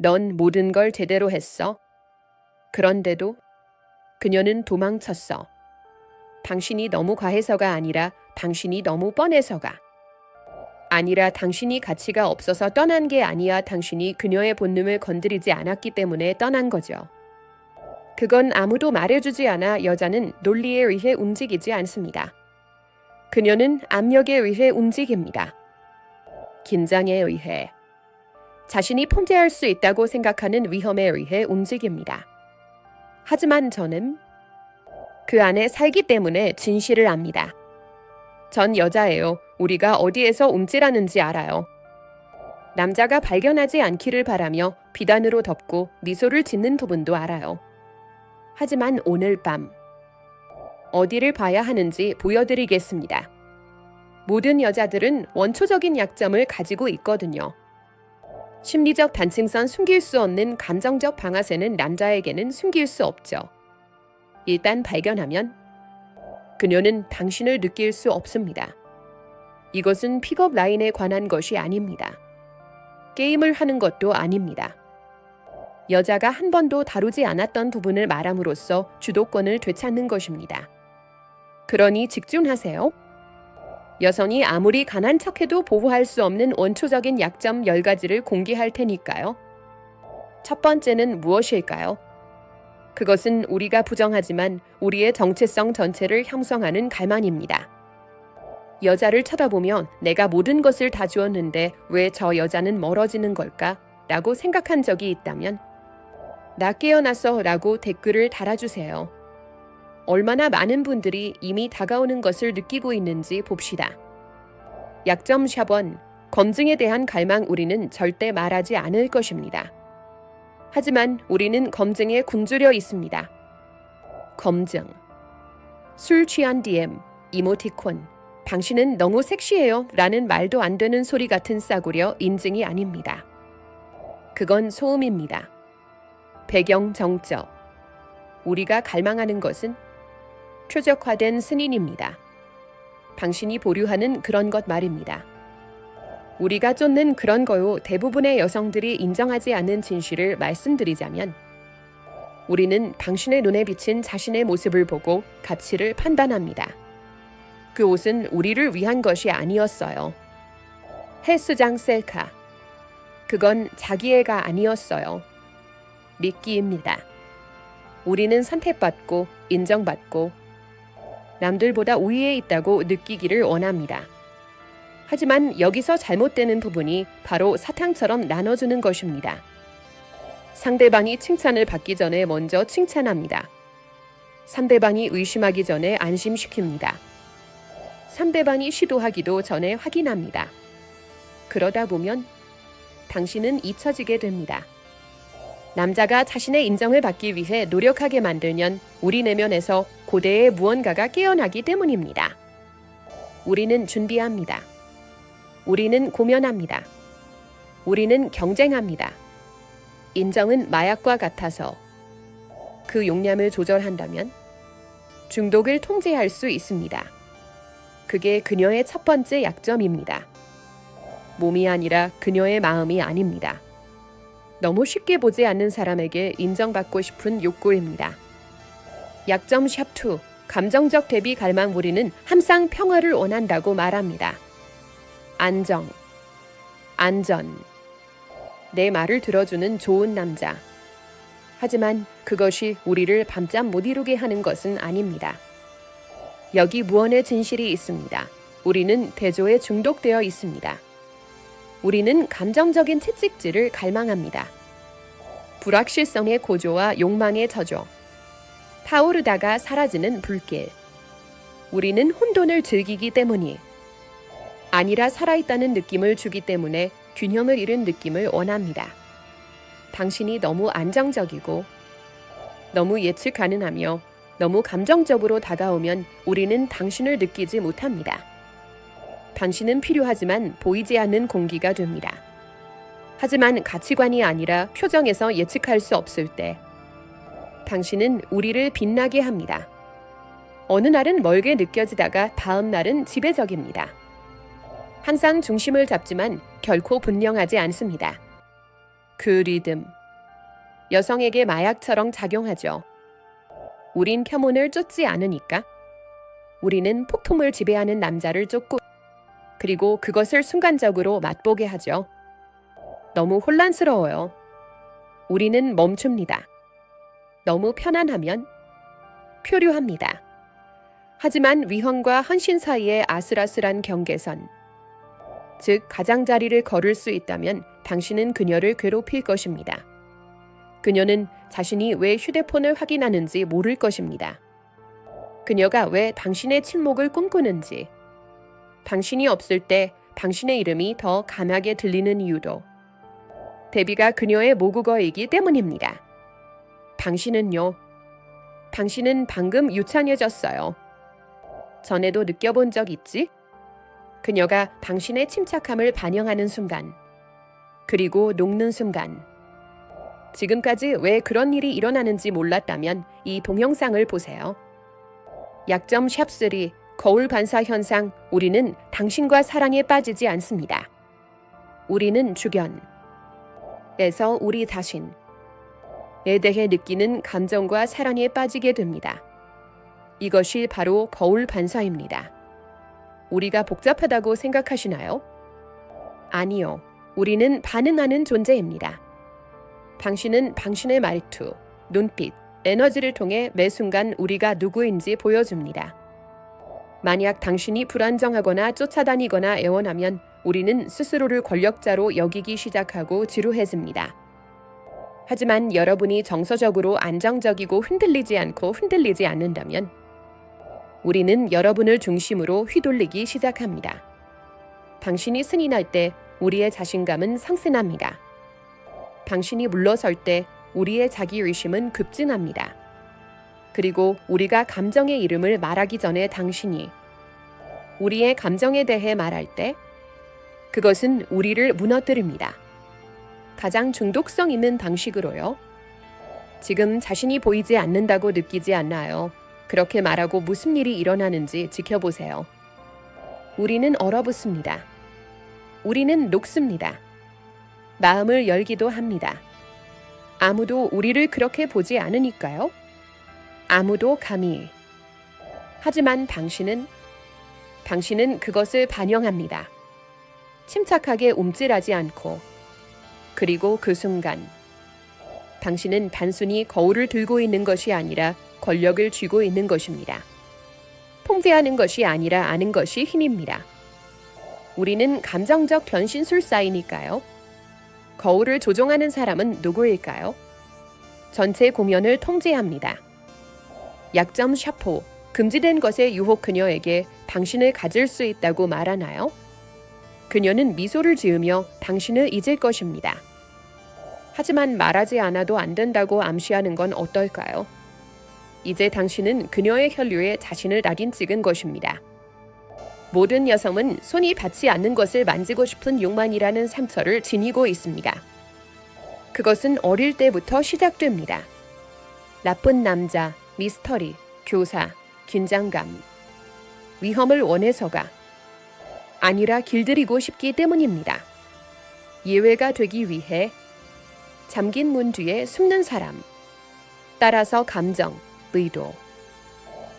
넌 모든 걸 제대로 했어. 그런데도 그녀는 도망쳤어. 당신이 너무 과해서가 아니라 당신이 너무 뻔해서가. 아니라 당신이 가치가 없어서 떠난 게 아니야. 당신이 그녀의 본능을 건드리지 않았기 때문에 떠난 거죠. 그건 아무도 말해주지 않아. 여자는 논리에 의해 움직이지 않습니다. 그녀는 압력에 의해 움직입니다. 긴장에 의해. 자신이 통제할 수 있다고 생각하는 위험에 의해 움직입니다. 하지만 저는 그 안에 살기 때문에 진실을 압니다. 전 여자예요. 우리가 어디에서 움찔하는지 알아요. 남자가 발견하지 않기를 바라며 비단으로 덮고 미소를 짓는 부분도 알아요. 하지만 오늘 밤 어디를 봐야 하는지 보여드리겠습니다. 모든 여자들은 원초적인 약점을 가지고 있거든요. 심리적 단층선 숨길 수 없는 감정적 방아쇠는 남자에게는 숨길 수 없죠. 일단 발견하면 그녀는 당신을 느낄 수 없습니다. 이것은 픽업 라인에 관한 것이 아닙니다. 게임을 하는 것도 아닙니다. 여자가 한 번도 다루지 않았던 부분을 말함으로써 주도권을 되찾는 것입니다. 그러니 집중하세요. 여성이 아무리 강한 척해도 보호할 수 없는 원초적인 약점 10가지를 공개할 테니까요. 첫 번째는 무엇일까요? 그것은 우리가 부정하지만 우리의 정체성 전체를 형성하는 갈망입니다. 여자를 쳐다보면 내가 모든 것을 다 주었는데 왜 저 여자는 멀어지는 걸까? 라고 생각한 적이 있다면 나 깨어났어 라고 댓글을 달아주세요. 얼마나 많은 분들이 이미 다가오는 것을 느끼고 있는지 봅시다. 약점 샵1. 검증에 대한 갈망. 우리는 절대 말하지 않을 것입니다. 하지만 우리는 검증에 굶주려 있습니다. 검증. 술 취한 DM, 이모티콘. 당신은 너무 섹시해요 라는 말도 안 되는 소리 같은 싸구려 인증이 아닙니다. 그건 소음입니다. 배경 정적. 우리가 갈망하는 것은 최적화된 승인입니다. 당신이 보류하는 그런 것 말입니다. 우리가 쫓는 그런 거요. 대부분의 여성들이 인정하지 않는 진실을 말씀드리자면 우리는 당신의 눈에 비친 자신의 모습을 보고 가치를 판단합니다. 그 옷은 우리를 위한 것이 아니었어요. 헬스장 셀카. 그건 자기애가 아니었어요. 미끼입니다. 우리는 선택받고 인정받고 남들보다 우위에 있다고 느끼기를 원합니다. 하지만 여기서 잘못되는 부분이 바로 사탕처럼 나눠주는 것입니다. 상대방이 칭찬을 받기 전에 먼저 칭찬합니다. 상대방이 의심하기 전에 안심시킵니다. 상대방이 시도하기도 전에 확인합니다. 그러다 보면 당신은 잊혀지게 됩니다. 남자가 자신의 인정을 받기 위해 노력하게 만들면 우리 내면에서 고대의 무언가가 깨어나기 때문입니다. 우리는 준비합니다. 우리는 고면합니다. 우리는 경쟁합니다. 인정은 마약과 같아서 그 용량을 조절한다면 중독을 통제할 수 있습니다. 그게 그녀의 첫 번째 약점입니다. 몸이 아니라 그녀의 마음이 아닙니다. 너무 쉽게 보지 않는 사람에게 인정받고 싶은 욕구입니다. 약점 샵2. 감정적 대비 갈망. 우리는 항상 평화를 원한다고 말합니다. 안정, 안전. 내 말을 들어주는 좋은 남자. 하지만 그것이 우리를 밤잠 못 이루게 하는 것은 아닙니다. 여기 무언의 진실이 있습니다. 우리는 대조에 중독되어 있습니다. 우리는 감정적인 채찍질을 갈망합니다. 불확실성의 고조와 욕망의 저조. 타오르다가 사라지는 불길. 우리는 혼돈을 즐기기 때문이 아니라 살아있다는 느낌을 주기 때문에 균형을 잃은 느낌을 원합니다. 당신이 너무 안정적이고 너무 예측 가능하며 너무 감정적으로 다가오면 우리는 당신을 느끼지 못합니다. 당신은 필요하지만 보이지 않는 공기가 됩니다. 하지만 가치관이 아니라 표정에서 예측할 수 없을 때 당신은 우리를 빛나게 합니다. 어느 날은 멀게 느껴지다가 다음 날은 지배적입니다. 항상 중심을 잡지만 결코 분명하지 않습니다. 그 리듬. 여성에게 마약처럼 작용하죠. 우린 혐오를 쫓지 않으니까. 우리는 폭풍을 지배하는 남자를 쫓고 그리고 그것을 순간적으로 맛보게 하죠. 너무 혼란스러워요. 우리는 멈춥니다. 너무 편안하면 표류합니다. 하지만 위헌과 헌신 사이의 아슬아슬한 경계선, 즉 가장자리를 걸을 수 있다면 당신은 그녀를 괴롭힐 것입니다. 그녀는 자신이 왜 휴대폰을 확인하는지 모를 것입니다. 그녀가 왜 당신의 침묵을 꿈꾸는지, 당신이 없을 때 당신의 이름이 더 강하게 들리는 이유도 데비가 그녀의 모국어이기 때문입니다. 당신은요? 당신은 방금 유창해졌어요. 전에도 느껴본 적 있지? 그녀가 당신의 침착함을 반영하는 순간, 그리고 녹는 순간. 지금까지 왜 그런 일이 일어나는지 몰랐다면 이 동영상을 보세요. 약점 샵3 거울 반사 현상. 우리는 당신과 사랑에 빠지지 않습니다. 우리는 주변에서 우리 자신에 대해 느끼는 감정과 사랑에 빠지게 됩니다. 이것이 바로 거울 반사입니다. 우리가 복잡하다고 생각하시나요? 아니요. 우리는 반응하는 존재입니다. 당신은 당신의 말투, 눈빛, 에너지를 통해 매 순간 우리가 누구인지 보여줍니다. 만약 당신이 불안정하거나 쫓아다니거나 애원하면 우리는 스스로를 권력자로 여기기 시작하고 지루해집니다. 하지만 여러분이 정서적으로 안정적이고 흔들리지 않는다면 우리는 여러분을 중심으로 휘둘리기 시작합니다. 당신이 승인할 때 우리의 자신감은 상승합니다. 당신이 물러설 때 우리의 자기의심은 급증합니다. 그리고 우리가 감정의 이름을 말하기 전에 당신이 우리의 감정에 대해 말할 때 그것은 우리를 무너뜨립니다. 가장 중독성 있는 방식으로요. 지금 자신이 보이지 않는다고 느끼지 않나요? 그렇게 말하고 무슨 일이 일어나는지 지켜보세요. 우리는 얼어붙습니다. 우리는 녹습니다. 마음을 열기도 합니다. 아무도 우리를 그렇게 보지 않으니까요. 아무도 감히. 하지만 당신은 그것을 반영합니다. 침착하게 움찔하지 않고. 그리고 그 순간 당신은 단순히 거울을 들고 있는 것이 아니라 권력을 쥐고 있는 것입니다. 통제하는 것이 아니라 아는 것이 힘입니다. 우리는 감정적 변신술사이니까요. 거울을 조종하는 사람은 누구일까요? 전체 공연을 통제합니다. 약점 샤포. 금지된 것의 유혹. 그녀에게 당신을 가질 수 있다고 말하나요? 그녀는 미소를 지으며 당신을 잊을 것입니다. 하지만 말하지 않아도 안 된다고 암시하는 건 어떨까요? 이제 당신은 그녀의 혈류에 자신을 낙인 찍은 것입니다. 모든 여성은 손이 닿지 않는 것을 만지고 싶은 욕망이라는 상처를 지니고 있습니다. 그것은 어릴 때부터 시작됩니다. 나쁜 남자, 미스터리, 교사, 긴장감, 위험을 원해서가 아니라 길들이고 싶기 때문입니다. 예외가 되기 위해 잠긴 문 뒤에 숨는 사람, 따라서 감정, 의도,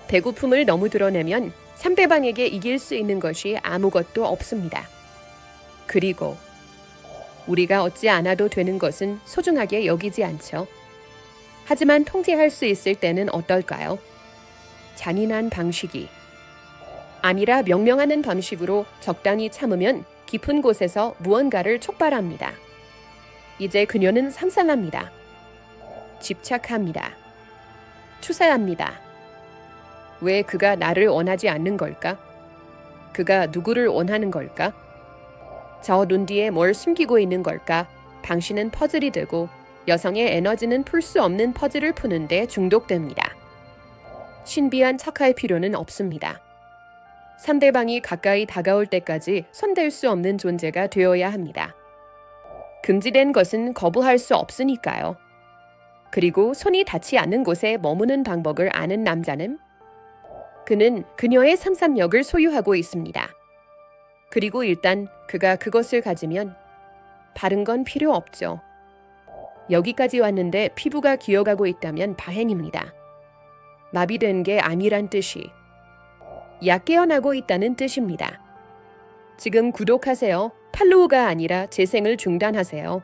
배고픔을 너무 드러내면 상대방에게 이길 수 있는 것이 아무것도 없습니다. 그리고 우리가 얻지 않아도 되는 것은 소중하게 여기지 않죠. 하지만 통제할 수 있을 때는 어떨까요? 잔인한 방식이 아니라 명령하는 방식으로 적당히 참으면 깊은 곳에서 무언가를 촉발합니다. 이제 그녀는 상상합니다. 집착합니다. 추사합니다. 왜 그가 나를 원하지 않는 걸까? 그가 누구를 원하는 걸까? 저 눈 뒤에 뭘 숨기고 있는 걸까? 당신은 퍼즐이 되고 여성의 에너지는 풀 수 없는 퍼즐을 푸는데 중독됩니다. 신비한 척할 필요는 없습니다. 상대방이 가까이 다가올 때까지 손댈 수 없는 존재가 되어야 합니다. 금지된 것은 거부할 수 없으니까요. 그리고 손이 닿지 않는 곳에 머무는 방법을 아는 남자는 그는 그녀의 상상력을 소유하고 있습니다. 그리고 일단 그가 그것을 가지면 다른 건 필요 없죠. 여기까지 왔는데 피부가 기어가고 있다면 다행입니다. 마비된 게 아니란 뜻이 약 깨어나고 있다는 뜻입니다. 지금 구독하세요. 팔로우가 아니라 재생을 중단하세요.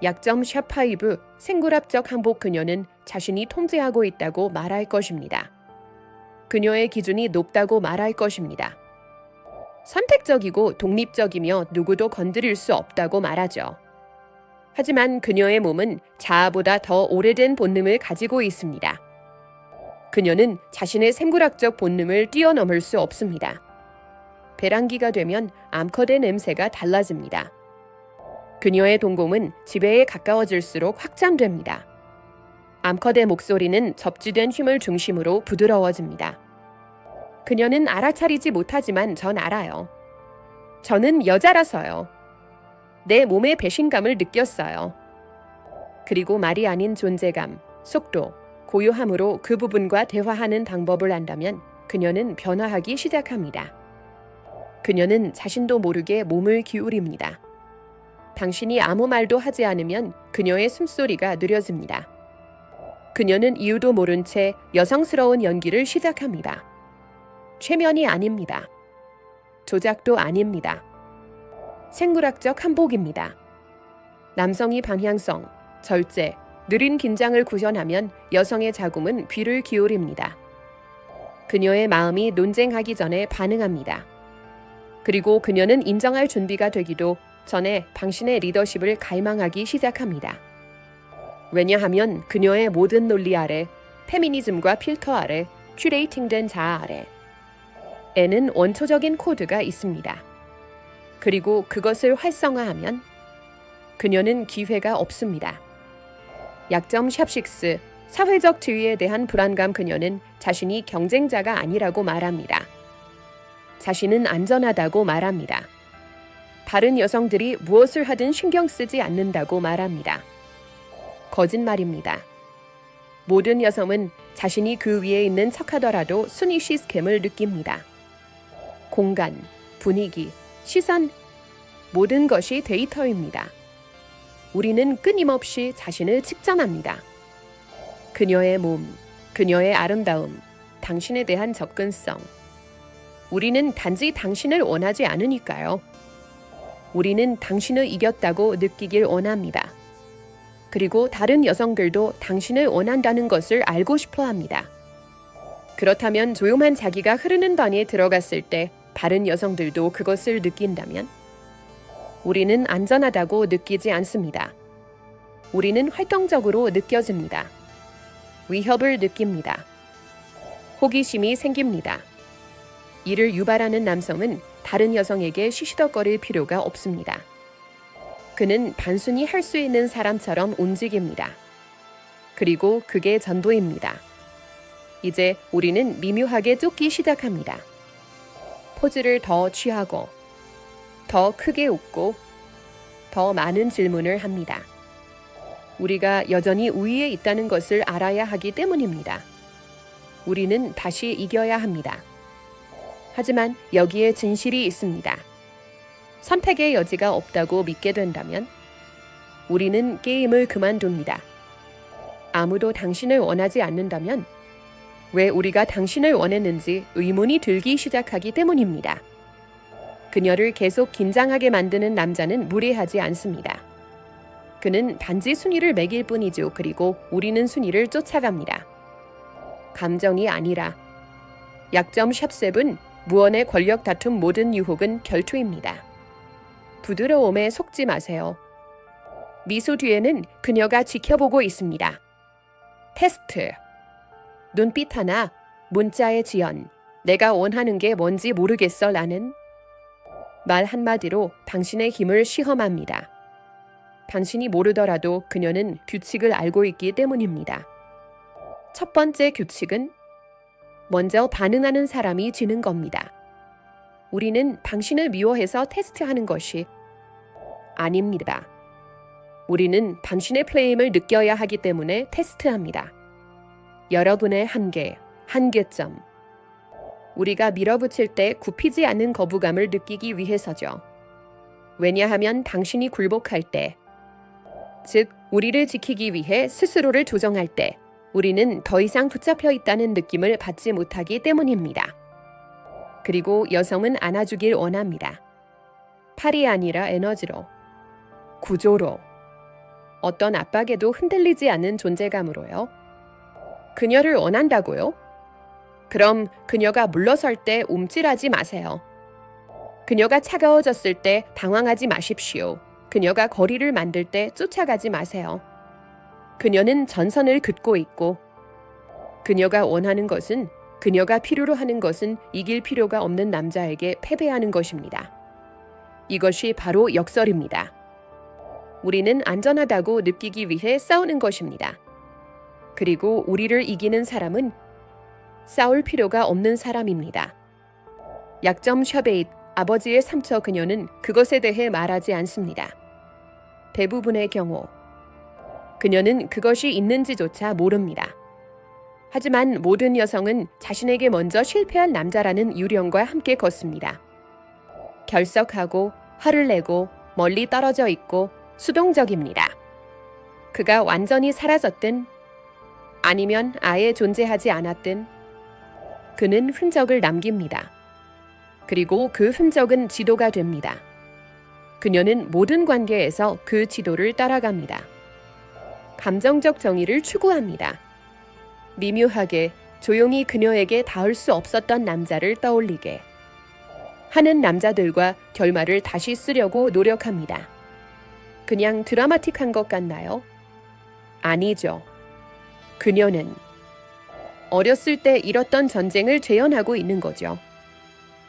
약점 샵5 생구랍적 항복 그녀는 자신이 통제하고 있다고 말할 것입니다. 그녀의 기준이 높다고 말할 것입니다. 선택적이고 독립적이며 누구도 건드릴 수 없다고 말하죠. 하지만 그녀의 몸은 자아보다 더 오래된 본능을 가지고 있습니다. 그녀는 자신의 생구락적 본능을 뛰어넘을 수 없습니다. 배란기가 되면 암컷의 냄새가 달라집니다. 그녀의 동공은 지배에 가까워질수록 확장됩니다. 암컷의 목소리는 접지된 힘을 중심으로 부드러워집니다. 그녀는 알아차리지 못하지만 전 알아요. 저는 여자라서요. 내 몸의 배신감을 느꼈어요. 그리고 말이 아닌 존재감, 속도, 고요함으로 그 부분과 대화하는 방법을 안다면 그녀는 변화하기 시작합니다. 그녀는 자신도 모르게 몸을 기울입니다. 당신이 아무 말도 하지 않으면 그녀의 숨소리가 느려집니다. 그녀는 이유도 모른 채 여성스러운 연기를 시작합니다. 최면이 아닙니다. 조작도 아닙니다. 생물학적 한복입니다. 남성이 방향성, 절제, 느린 긴장을 구현하면 여성의 자궁은 귀를 기울입니다. 그녀의 마음이 논쟁하기 전에 반응합니다. 그리고 그녀는 인정할 준비가 되기도 전에 당신의 리더십을 갈망하기 시작합니다. 왜냐하면 그녀의 모든 논리 아래, 페미니즘과 필터 아래, 큐레이팅된 자아 아래 에는 원초적인 코드가 있습니다. 그리고 그것을 활성화하면 그녀는 기회가 없습니다. 약점 샵6 사회적 지위에 대한 불안감. 그녀는 자신이 경쟁자가 아니라고 말합니다. 자신은 안전하다고 말합니다. 다른 여성들이 무엇을 하든 신경 쓰지 않는다고 말합니다. 거짓말입니다. 모든 여성은 자신이 그 위에 있는 척하더라도 순위 시스템을 느낍니다. 공간, 분위기, 시선, 모든 것이 데이터입니다. 우리는 끊임없이 자신을 측정합니다. 그녀의 몸, 그녀의 아름다움, 당신에 대한 접근성. 우리는 단지 당신을 원하지 않으니까요. 우리는 당신을 이겼다고 느끼길 원합니다. 그리고 다른 여성들도 당신을 원한다는 것을 알고 싶어 합니다. 그렇다면 조용한 자기가 흐르는 방에 들어갔을 때 다른 여성들도 그것을 느낀다면 우리는 안전하다고 느끼지 않습니다. 우리는 활동적으로 느껴집니다. 위협을 느낍니다. 호기심이 생깁니다. 이를 유발하는 남성은 다른 여성에게 시시덕거릴 필요가 없습니다. 그는 단순히 할 수 있는 사람처럼 움직입니다. 그리고 그게 전부입니다. 이제 우리는 미묘하게 쫓기 시작합니다. 포즈를 더 취하고, 더 크게 웃고, 더 많은 질문을 합니다. 우리가 여전히 우위에 있다는 것을 알아야 하기 때문입니다. 우리는 다시 이겨야 합니다. 하지만 여기에 진실이 있습니다. 선택의 여지가 없다고 믿게 된다면 우리는 게임을 그만둡니다. 아무도 당신을 원하지 않는다면 왜 우리가 당신을 원했는지 의문이 들기 시작하기 때문입니다. 그녀를 계속 긴장하게 만드는 남자는 무례하지 않습니다. 그는 단지 순위를 매길 뿐이죠. 그리고 우리는 순위를 쫓아갑니다. 감정이 아니라. 약점 샵7 무언의 권력 다툼. 모든 유혹은 결투입니다. 부드러움에 속지 마세요. 미소 뒤에는 그녀가 지켜보고 있습니다. 테스트. 눈빛 하나, 문자의 지연. 내가 원하는 게 뭔지 모르겠어. 라는 말 한마디로 당신의 힘을 시험합니다. 당신이 모르더라도 그녀는 규칙을 알고 있기 때문입니다. 첫 번째 규칙은 먼저 반응하는 사람이 지는 겁니다. 우리는 당신을 미워해서 테스트하는 것이 아닙니다. 우리는 당신의 플레임을 느껴야 하기 때문에 테스트합니다. 여러분의 한계, 한계점. 우리가 밀어붙일 때 굽히지 않는 거부감을 느끼기 위해서죠. 왜냐하면 당신이 굴복할 때 즉, 우리를 지키기 위해 스스로를 조정할 때 우리는 더 이상 붙잡혀 있다는 느낌을 받지 못하기 때문입니다. 그리고 여성은 안아주길 원합니다. 팔이 아니라 에너지로, 구조로, 어떤 압박에도 흔들리지 않는 존재감으로요. 그녀를 원한다고요? 그럼 그녀가 물러설 때 움찔하지 마세요. 그녀가 차가워졌을 때 당황하지 마십시오. 그녀가 거리를 만들 때 쫓아가지 마세요. 그녀는 전선을 긋고 있고, 그녀가 원하는 것은, 그녀가 필요로 하는 것은 이길 필요가 없는 남자에게 패배하는 것입니다. 이것이 바로 역설입니다. 우리는 안전하다고 느끼기 위해 싸우는 것입니다. 그리고 우리를 이기는 사람은 싸울 필요가 없는 사람입니다. 약점 샤베잇, 아버지의 상처. 그녀는 그것에 대해 말하지 않습니다. 대부분의 경우 그녀는 그것이 있는지조차 모릅니다. 하지만 모든 여성은 자신에게 먼저 실패한 남자라는 유령과 함께 걷습니다. 결석하고 화를 내고 멀리 떨어져 있고 수동적입니다. 그가 완전히 사라졌든 아니면 아예 존재하지 않았든 그는 흔적을 남깁니다. 그리고 그 흔적은 지도가 됩니다. 그녀는 모든 관계에서 그 지도를 따라갑니다. 감정적 정의를 추구합니다. 미묘하게 조용히 그녀에게 닿을 수 없었던 남자를 떠올리게 하는 남자들과 결말을 다시 쓰려고 노력합니다. 그냥 드라마틱한 것 같나요? 아니죠. 그녀는 어렸을 때 잃었던 전쟁을 재현하고 있는 거죠.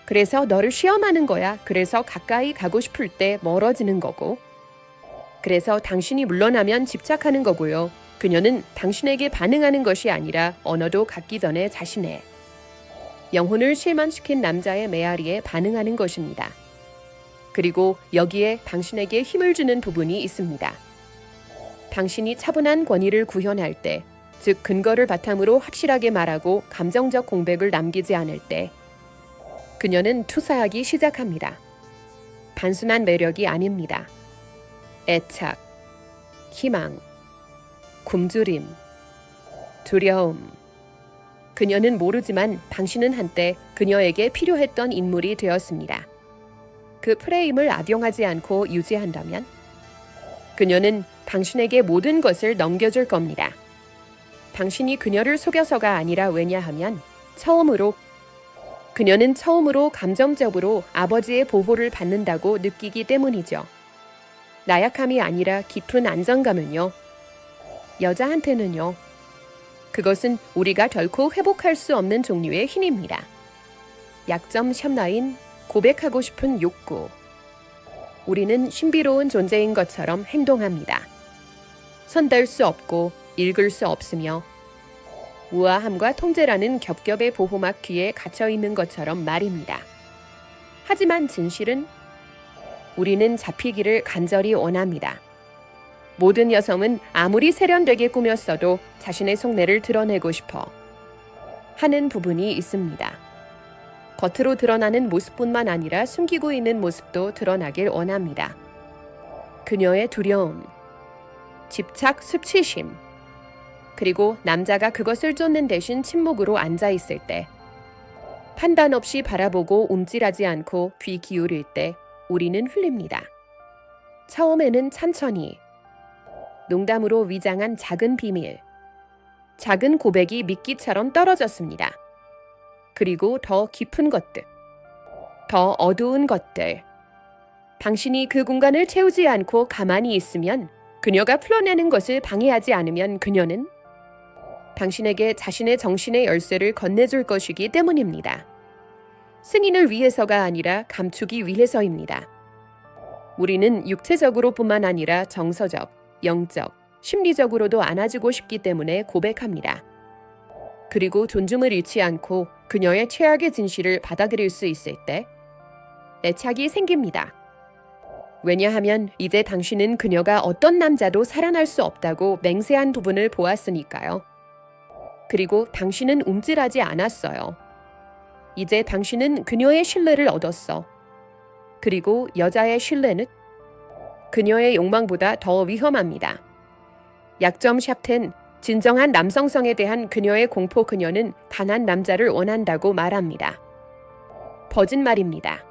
그래서 너를 시험하는 거야. 그래서 가까이 가고 싶을 때 멀어지는 거고. 그래서 당신이 물러나면 집착하는 거고요. 그녀는 당신에게 반응하는 것이 아니라 언어도 갖기 전에 자신의 영혼을 실망시킨 남자의 메아리에 반응하는 것입니다. 그리고 여기에 당신에게 힘을 주는 부분이 있습니다. 당신이 차분한 권위를 구현할 때, 즉 근거를 바탕으로 확실하게 말하고 감정적 공백을 남기지 않을 때 그녀는 투사하기 시작합니다. 단순한 매력이 아닙니다. 애착, 희망, 굶주림, 두려움. 그녀는 모르지만 당신은 한때 그녀에게 필요했던 인물이 되었습니다. 그 프레임을 악용하지 않고 유지한다면 그녀는 당신에게 모든 것을 넘겨줄 겁니다. 당신이 그녀를 속여서가 아니라 왜냐하면 그녀는 처음으로 감정적으로 아버지의 보호를 받는다고 느끼기 때문이죠. 나약함이 아니라 깊은 안정감은요. 여자한테는요. 그것은 우리가 결코 회복할 수 없는 종류의 힘입니다. 약점 샵라인, 고백하고 싶은 욕구. 우리는 신비로운 존재인 것처럼 행동합니다. 손댈 수 없고 읽을 수 없으며 우아함과 통제라는 겹겹의 보호막 뒤에 갇혀 있는 것처럼 말입니다. 하지만 진실은 우리는 잡히기를 간절히 원합니다. 모든 여성은 아무리 세련되게 꾸몄어도 자신의 속내를 드러내고 싶어 하는 부분이 있습니다. 겉으로 드러나는 모습뿐만 아니라 숨기고 있는 모습도 드러나길 원합니다. 그녀의 두려움, 집착, 수치심, 그리고 남자가 그것을 쫓는 대신 침묵으로 앉아있을 때, 판단 없이 바라보고 움찔하지 않고 귀 기울일 때 우리는 흘립니다. 처음에는 천천히, 농담으로 위장한 작은 비밀, 작은 고백이 미끼처럼 떨어졌습니다. 그리고 더 깊은 것들, 더 어두운 것들. 당신이 그 공간을 채우지 않고 가만히 있으면, 그녀가 풀어내는 것을 방해하지 않으면 그녀는 당신에게 자신의 정신의 열쇠를 건네줄 것이기 때문입니다. 승인을 위해서가 아니라 감추기 위해서입니다. 우리는 육체적으로뿐만 아니라 정서적, 영적, 심리적으로도 안아주고 싶기 때문에 고백합니다. 그리고 존중을 잃지 않고 그녀의 최악의 진실을 받아들일 수 있을 때 애착이 생깁니다. 왜냐하면 이제 당신은 그녀가 어떤 남자도 살아날 수 없다고 맹세한 부분을 보았으니까요. 그리고 당신은 움찔하지 않았어요. 이제 당신은 그녀의 신뢰를 얻었어. 그리고 여자의 신뢰는 그녀의 욕망보다 더 위험합니다. 약점 샵10 진정한 남성성에 대한 그녀의 공포. 그녀는 단한 남자를 원한다고 말합니다. 거짓말입니다.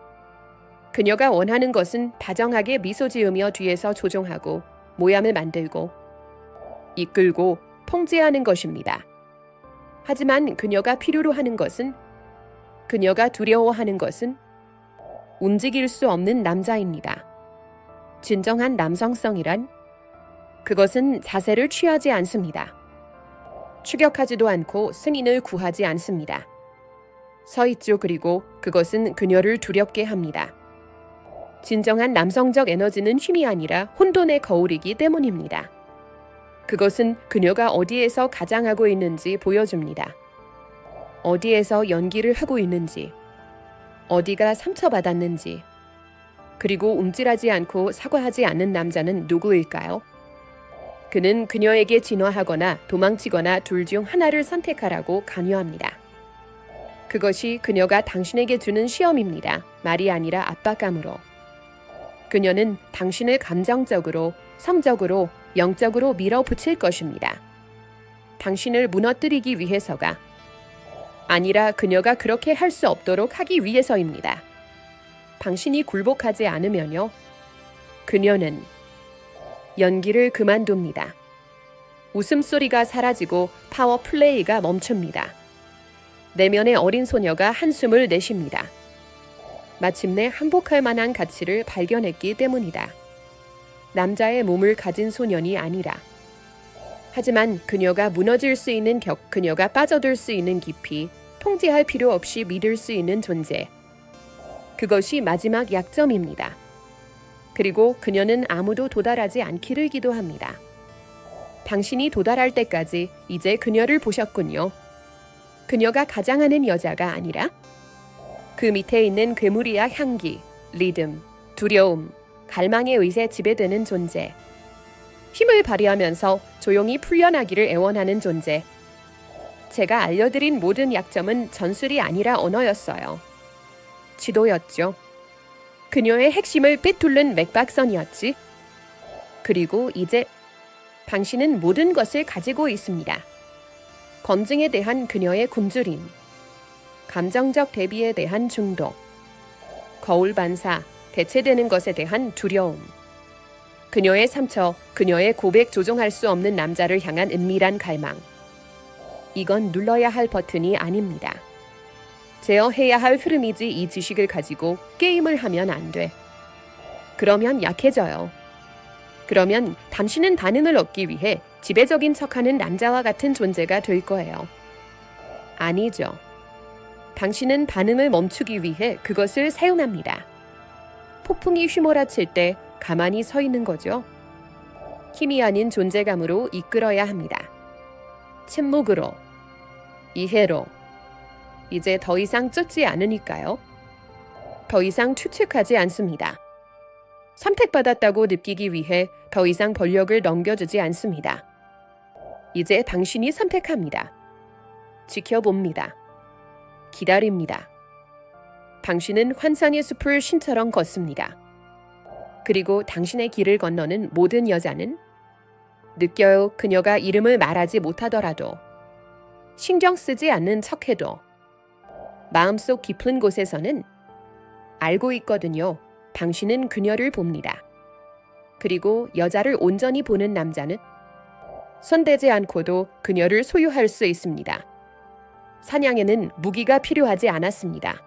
그녀가 원하는 것은 다정하게 미소 지으며 뒤에서 조종하고 모양을 만들고 이끌고 통제하는 것입니다. 하지만 그녀가 필요로 하는 것은, 그녀가 두려워하는 것은 움직일 수 없는 남자입니다. 진정한 남성성이란 그것은 자세를 취하지 않습니다. 추격하지도 않고 승인을 구하지 않습니다. 서 있죠. 그리고 그것은 그녀를 두렵게 합니다. 진정한 남성적 에너지는 힘이 아니라 혼돈의 거울이기 때문입니다. 그것은 그녀가 어디에서 가장하고 있는지 보여줍니다. 어디에서 연기를 하고 있는지, 어디가 상처받았는지, 그리고 움찔하지 않고 사과하지 않는 남자는 누구일까요? 그는 그녀에게 진화하거나 도망치거나 둘 중 하나를 선택하라고 강요합니다. 그것이 그녀가 당신에게 주는 시험입니다. 말이 아니라 압박감으로. 그녀는 당신을 감정적으로, 성적으로, 영적으로 밀어붙일 것입니다. 당신을 무너뜨리기 위해서가 아니라 그녀가 그렇게 할 수 없도록 하기 위해서입니다. 당신이 굴복하지 않으면요, 그녀는 연기를 그만둡니다. 웃음소리가 사라지고 파워 플레이가 멈춥니다. 내면의 어린 소녀가 한숨을 내쉽니다. 마침내 항복할 만한 가치를 발견했기 때문이다. 남자의 몸을 가진 소년이 아니라. 하지만 그녀가 무너질 수 있는 그녀가 빠져들 수 있는 깊이, 통제할 필요 없이 믿을 수 있는 존재. 그것이 마지막 약점입니다. 그리고 그녀는 아무도 도달하지 않기를 기도합니다. 당신이 도달할 때까지 이제 그녀를 보셨군요. 그녀가 가장하는 여자가 아니라 그 밑에 있는 괴물이야. 향기, 리듬, 두려움, 갈망의 의세 지배되는 존재. 힘을 발휘하면서 조용히 풀려나기를 애원하는 존재. 제가 알려드린 모든 약점은 전술이 아니라 언어였어요. 지도였죠. 그녀의 핵심을 빼뚫는 맥박선이었지. 그리고 이제 당신은 모든 것을 가지고 있습니다. 검증에 대한 그녀의 굶주림, 감정적 대비에 대한 중독, 거울 반사, 대체되는 것에 대한 두려움, 그녀의 상처, 그녀의 고백, 조종할 수 없는 남자를 향한 은밀한 갈망. 이건 눌러야 할 버튼이 아닙니다. 제어해야 할 흐름이지. 이 지식을 가지고 게임을 하면 안 돼. 그러면 약해져요. 그러면 당신은 반응을 얻기 위해 지배적인 척하는 남자와 같은 존재가 될 거예요. 아니죠. 당신은 반응을 멈추기 위해 그것을 사용합니다. 폭풍이 휘몰아칠 때 가만히 서 있는 거죠. 힘이 아닌 존재감으로 이끌어야 합니다. 침묵으로, 이해로. 이제 더 이상 쫓지 않으니까요. 더 이상 추측하지 않습니다. 선택받았다고 느끼기 위해 더 이상 권력을 넘겨주지 않습니다. 이제 당신이 선택합니다. 지켜봅니다. 기다립니다. 당신은 환상의 숲을 신처럼 걷습니다. 그리고 당신의 길을 건너는 모든 여자는 느껴요. 그녀가 이름을 말하지 못하더라도, 신경 쓰지 않는 척해도 마음속 깊은 곳에서는 알고 있거든요. 당신은 그녀를 봅니다. 그리고 여자를 온전히 보는 남자는 손대지 않고도 그녀를 소유할 수 있습니다. 사냥에는 무기가 필요하지 않았습니다.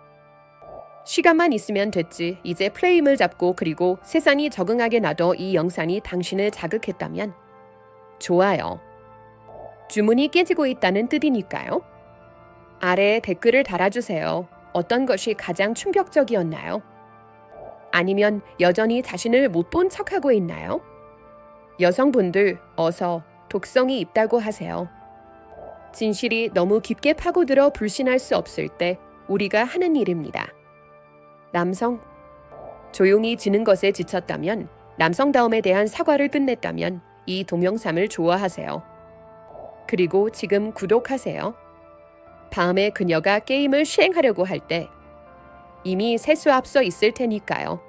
시간만 있으면 됐지. 이제 프레임을 잡고 그리고 세상이 적응하게 놔둬. 이 영상이 당신을 자극했다면 좋아요. 주문이 깨지고 있다는 뜻이니까요. 아래에 댓글을 달아주세요. 어떤 것이 가장 충격적이었나요? 아니면 여전히 자신을 못 본 척하고 있나요? 여성분들, 어서 독성이 있다고 하세요. 진실이 너무 깊게 파고들어 불신할 수 없을 때 우리가 하는 일입니다. 남성, 조용히 지는 것에 지쳤다면, 남성다움에 대한 사과를 끝냈다면 이 동영상을 좋아하세요. 그리고 지금 구독하세요. 다음에 그녀가 게임을 시행하려고 할 때 이미 세수 앞서 있을 테니까요.